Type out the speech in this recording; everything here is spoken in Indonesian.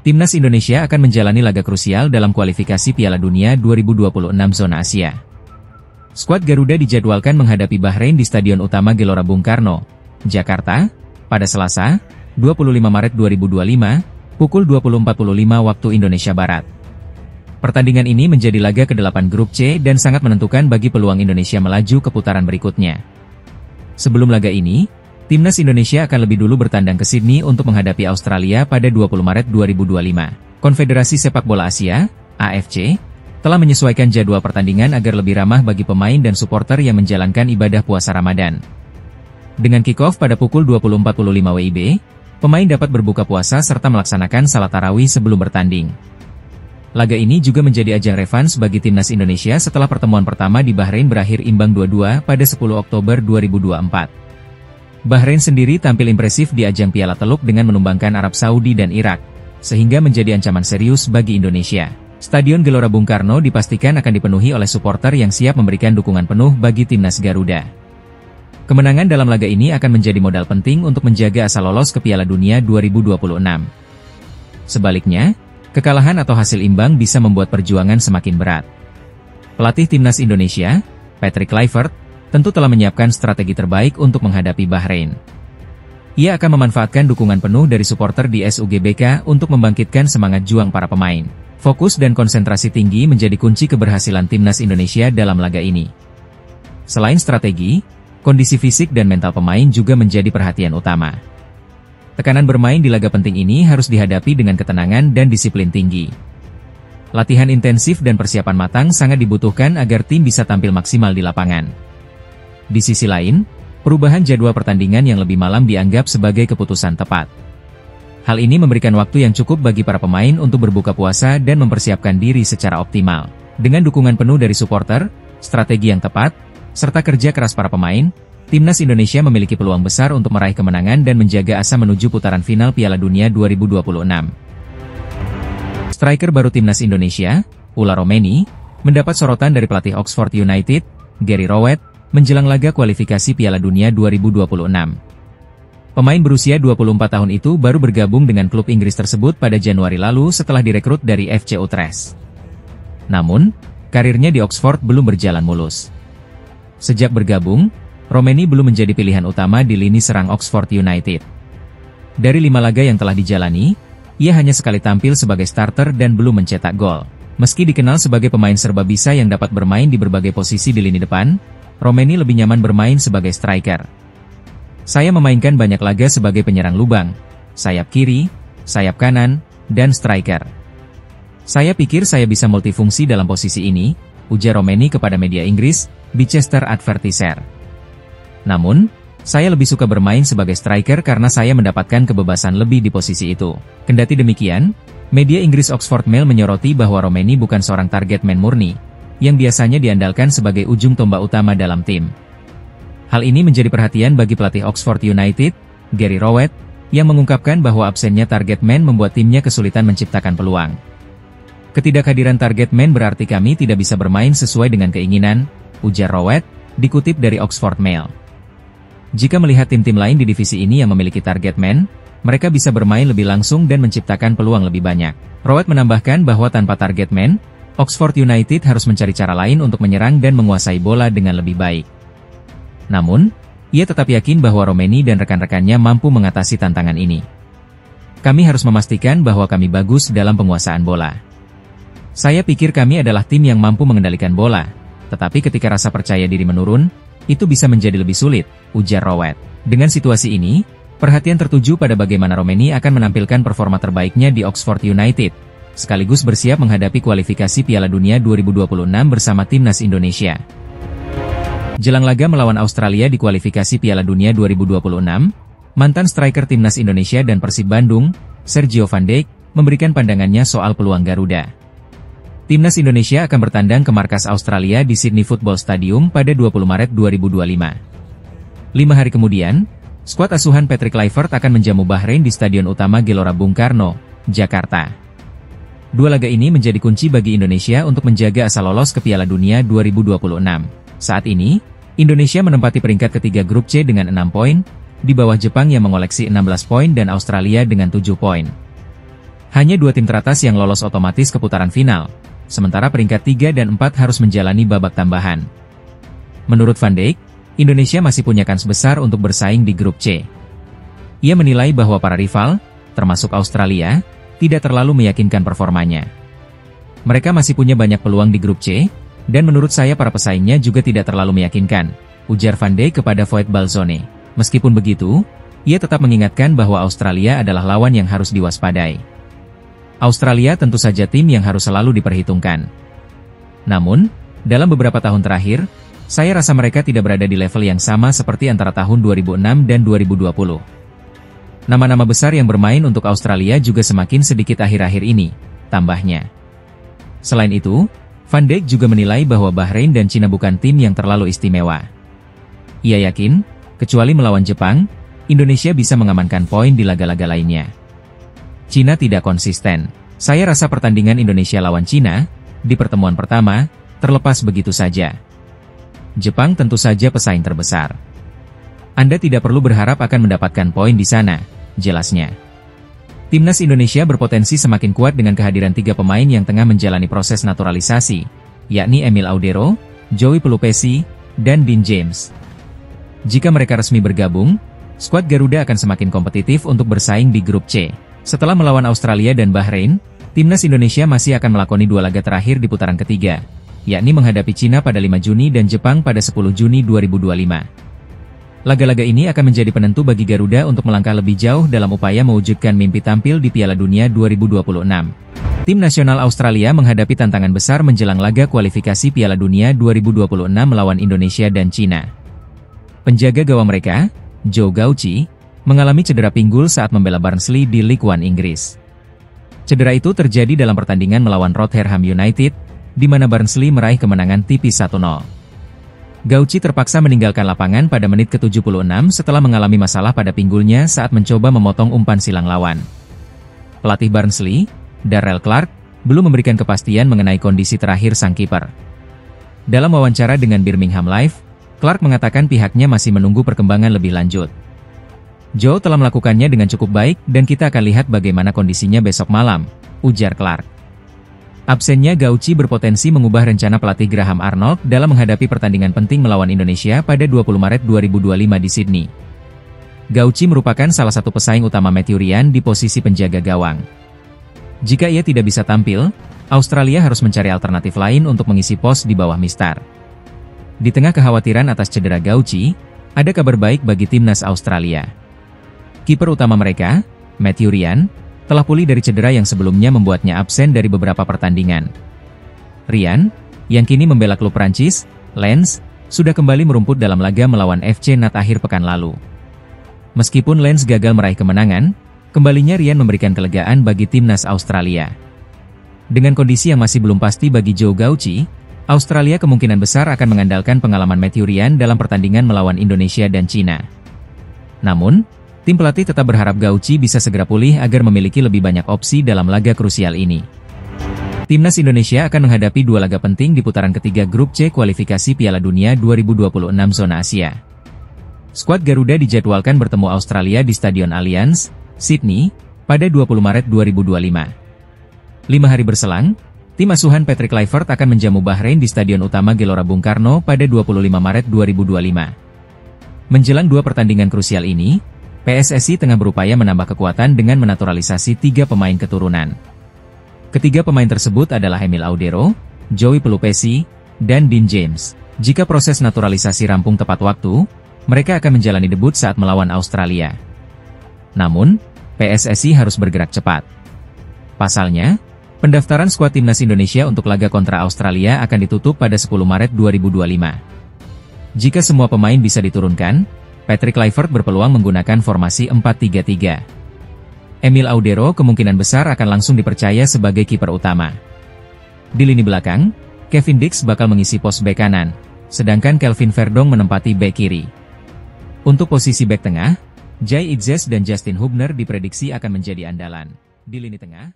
Timnas Indonesia akan menjalani laga krusial dalam kualifikasi Piala Dunia 2026 zona Asia. Skuad Garuda dijadwalkan menghadapi Bahrain di Stadion Utama Gelora Bung Karno, Jakarta, pada Selasa, 25 Maret 2025, pukul 20.45 waktu Indonesia Barat. Pertandingan ini menjadi laga ke-8 grup C dan sangat menentukan bagi peluang Indonesia melaju ke putaran berikutnya. Sebelum laga ini, Timnas Indonesia akan lebih dulu bertandang ke Sydney untuk menghadapi Australia pada 20 Maret 2025. Konfederasi Sepak Bola Asia, AFC, telah menyesuaikan jadwal pertandingan agar lebih ramah bagi pemain dan supporter yang menjalankan ibadah puasa Ramadan. Dengan kick-off pada pukul 20.45 WIB, pemain dapat berbuka puasa serta melaksanakan salat tarawih sebelum bertanding. Laga ini juga menjadi ajang revanse bagi Timnas Indonesia setelah pertemuan pertama di Bahrain berakhir imbang 2-2 pada 10 Oktober 2024. Bahrain sendiri tampil impresif di ajang Piala Teluk dengan menumbangkan Arab Saudi dan Irak, sehingga menjadi ancaman serius bagi Indonesia. Stadion Gelora Bung Karno dipastikan akan dipenuhi oleh supporter yang siap memberikan dukungan penuh bagi Timnas Garuda. Kemenangan dalam laga ini akan menjadi modal penting untuk menjaga asa lolos ke Piala Dunia 2026. Sebaliknya, kekalahan atau hasil imbang bisa membuat perjuangan semakin berat. Pelatih Timnas Indonesia, Patrick Kluivert, tentu telah menyiapkan strategi terbaik untuk menghadapi Bahrain. Ia akan memanfaatkan dukungan penuh dari supporter di SUGBK untuk membangkitkan semangat juang para pemain. Fokus dan konsentrasi tinggi menjadi kunci keberhasilan Timnas Indonesia dalam laga ini. Selain strategi, kondisi fisik dan mental pemain juga menjadi perhatian utama. Tekanan bermain di laga penting ini harus dihadapi dengan ketenangan dan disiplin tinggi. Latihan intensif dan persiapan matang sangat dibutuhkan agar tim bisa tampil maksimal di lapangan. Di sisi lain, perubahan jadwal pertandingan yang lebih malam dianggap sebagai keputusan tepat. Hal ini memberikan waktu yang cukup bagi para pemain untuk berbuka puasa dan mempersiapkan diri secara optimal. Dengan dukungan penuh dari supporter, strategi yang tepat, serta kerja keras para pemain, Timnas Indonesia memiliki peluang besar untuk meraih kemenangan dan menjaga asa menuju putaran final Piala Dunia 2026. Striker baru Timnas Indonesia, Ula Romeni, mendapat sorotan dari pelatih Oxford United, Gary Rowett, menjelang laga kualifikasi Piala Dunia 2026. Pemain berusia 24 tahun itu baru bergabung dengan klub Inggris tersebut pada Januari lalu setelah direkrut dari FC Utrecht. Namun, karirnya di Oxford belum berjalan mulus. Sejak bergabung, Romeni belum menjadi pilihan utama di lini serang Oxford United. Dari 5 laga yang telah dijalani, ia hanya sekali tampil sebagai starter dan belum mencetak gol. Meski dikenal sebagai pemain serba bisa yang dapat bermain di berbagai posisi di lini depan, Romeni lebih nyaman bermain sebagai striker. Saya memainkan banyak laga sebagai penyerang lubang, sayap kiri, sayap kanan, dan striker. Saya pikir saya bisa multifungsi dalam posisi ini, ujar Romeni kepada media Inggris, Bicester Advertiser. Namun, saya lebih suka bermain sebagai striker karena saya mendapatkan kebebasan lebih di posisi itu. Kendati demikian, media Inggris Oxford Mail menyoroti bahwa Romeni bukan seorang target man murni, yang biasanya diandalkan sebagai ujung tombak utama dalam tim. Hal ini menjadi perhatian bagi pelatih Oxford United, Gary Rowett, yang mengungkapkan bahwa absennya target man membuat timnya kesulitan menciptakan peluang. Ketidakhadiran target man berarti kami tidak bisa bermain sesuai dengan keinginan, ujar Rowett, dikutip dari Oxford Mail. Jika melihat tim-tim lain di divisi ini yang memiliki target man, mereka bisa bermain lebih langsung dan menciptakan peluang lebih banyak. Rowett menambahkan bahwa tanpa target man, Oxford United harus mencari cara lain untuk menyerang dan menguasai bola dengan lebih baik. Namun, ia tetap yakin bahwa Romeni dan rekan-rekannya mampu mengatasi tantangan ini. Kami harus memastikan bahwa kami bagus dalam penguasaan bola. Saya pikir kami adalah tim yang mampu mengendalikan bola, tetapi ketika rasa percaya diri menurun, itu bisa menjadi lebih sulit, ujar Rowett. Dengan situasi ini, perhatian tertuju pada bagaimana Romeni akan menampilkan performa terbaiknya di Oxford United, sekaligus bersiap menghadapi kualifikasi Piala Dunia 2026 bersama Timnas Indonesia. Jelang laga melawan Australia di kualifikasi Piala Dunia 2026, mantan striker Timnas Indonesia dan Persib Bandung, Sergio Van Dijk, memberikan pandangannya soal peluang Garuda. Timnas Indonesia akan bertandang ke markas Australia di Sydney Football Stadium pada 20 Maret 2025. 5 hari kemudian, skuad asuhan Patrick Kluivert akan menjamu Bahrain di Stadion Utama Gelora Bung Karno, Jakarta. Dua laga ini menjadi kunci bagi Indonesia untuk menjaga asa lolos ke Piala Dunia 2026. Saat ini, Indonesia menempati peringkat ketiga grup C dengan 6 poin, di bawah Jepang yang mengoleksi 16 poin dan Australia dengan 7 poin. Hanya dua tim teratas yang lolos otomatis ke putaran final, sementara peringkat 3 dan 4 harus menjalani babak tambahan. Menurut Van Dijk, Indonesia masih punya kans besar untuk bersaing di grup C. Ia menilai bahwa para rival, termasuk Australia, tidak terlalu meyakinkan performanya. Mereka masih punya banyak peluang di grup C, dan menurut saya para pesaingnya juga tidak terlalu meyakinkan, ujar Van Dijk kepada Voet Balzone. Meskipun begitu, ia tetap mengingatkan bahwa Australia adalah lawan yang harus diwaspadai. Australia tentu saja tim yang harus selalu diperhitungkan. Namun, dalam beberapa tahun terakhir, saya rasa mereka tidak berada di level yang sama seperti antara tahun 2006 dan 2020. Nama-nama besar yang bermain untuk Australia juga semakin sedikit akhir-akhir ini, tambahnya. Selain itu, Van Dijk juga menilai bahwa Bahrain dan Cina bukan tim yang terlalu istimewa. Ia yakin, kecuali melawan Jepang, Indonesia bisa mengamankan poin di laga-laga lainnya. Cina tidak konsisten. Saya rasa pertandingan Indonesia lawan Cina, di pertemuan pertama, terlepas begitu saja. Jepang tentu saja pesaing terbesar. Anda tidak perlu berharap akan mendapatkan poin di sana, jelasnya. Timnas Indonesia berpotensi semakin kuat dengan kehadiran 3 pemain yang tengah menjalani proses naturalisasi, yakni Emil Audero, Joey Pelupesi, dan Dean James. Jika mereka resmi bergabung, skuad Garuda akan semakin kompetitif untuk bersaing di grup C. Setelah melawan Australia dan Bahrain, Timnas Indonesia masih akan melakoni 2 laga terakhir di putaran ketiga, yakni menghadapi Cina pada 5 Juni dan Jepang pada 10 Juni 2025. Laga-laga ini akan menjadi penentu bagi Garuda untuk melangkah lebih jauh dalam upaya mewujudkan mimpi tampil di Piala Dunia 2026. Tim nasional Australia menghadapi tantangan besar menjelang laga kualifikasi Piala Dunia 2026 melawan Indonesia dan Cina. Penjaga gawang mereka, Joe Gauci, mengalami cedera pinggul saat membela Barnsley di League One Inggris. Cedera itu terjadi dalam pertandingan melawan Rotherham United, di mana Barnsley meraih kemenangan tipis 1-0. Gauci terpaksa meninggalkan lapangan pada menit ke-76 setelah mengalami masalah pada pinggulnya saat mencoba memotong umpan silang lawan. Pelatih Barnsley, Darrell Clarke, belum memberikan kepastian mengenai kondisi terakhir sang kiper. Dalam wawancara dengan Birmingham Live, Clarke mengatakan pihaknya masih menunggu perkembangan lebih lanjut. Joe telah melakukannya dengan cukup baik dan kita akan lihat bagaimana kondisinya besok malam, ujar Clarke. Absennya Gauci berpotensi mengubah rencana pelatih Graham Arnold dalam menghadapi pertandingan penting melawan Indonesia pada 20 Maret 2025 di Sydney. Gauci merupakan salah satu pesaing utama Matthew Ryan di posisi penjaga gawang. Jika ia tidak bisa tampil, Australia harus mencari alternatif lain untuk mengisi pos di bawah Mistar. Di tengah kekhawatiran atas cedera Gauci, ada kabar baik bagi timnas Australia. Kiper utama mereka, Matthew Ryan, telah pulih dari cedera yang sebelumnya membuatnya absen dari beberapa pertandingan. Ryan, yang kini membela klub Prancis, Lens, sudah kembali merumput dalam laga melawan FC Nantes akhir pekan lalu. Meskipun Lens gagal meraih kemenangan, kembalinya Ryan memberikan kelegaan bagi timnas Australia. Dengan kondisi yang masih belum pasti bagi Joe Gauci, Australia kemungkinan besar akan mengandalkan pengalaman Matthew Ryan dalam pertandingan melawan Indonesia dan Cina. Namun, tim pelatih tetap berharap Gauci bisa segera pulih agar memiliki lebih banyak opsi dalam laga krusial ini. Timnas Indonesia akan menghadapi 2 laga penting di putaran ketiga grup C kualifikasi Piala Dunia 2026 zona Asia. Skuad Garuda dijadwalkan bertemu Australia di Stadion Allianz, Sydney, pada 20 Maret 2025. 5 hari berselang, tim asuhan Patrick Kluivert akan menjamu Bahrain di Stadion Utama Gelora Bung Karno pada 25 Maret 2025. Menjelang 2 pertandingan krusial ini, PSSI tengah berupaya menambah kekuatan dengan menaturalisasi 3 pemain keturunan. Ketiga pemain tersebut adalah Emil Audero, Joey Pelupesi, dan Dean James. Jika proses naturalisasi rampung tepat waktu, mereka akan menjalani debut saat melawan Australia. Namun, PSSI harus bergerak cepat. Pasalnya, pendaftaran skuad timnas Indonesia untuk laga kontra Australia akan ditutup pada 10 Maret 2025. Jika semua pemain bisa diturunkan, Patrick Kluivert berpeluang menggunakan formasi 4-3-3. Emil Audero kemungkinan besar akan langsung dipercaya sebagai kiper utama. Di lini belakang, Kevin Dix bakal mengisi pos bek kanan, sedangkan Kelvin Verdong menempati bek kiri. Untuk posisi bek tengah, Jai Itzes dan Justin Hubner diprediksi akan menjadi andalan. Di lini tengah,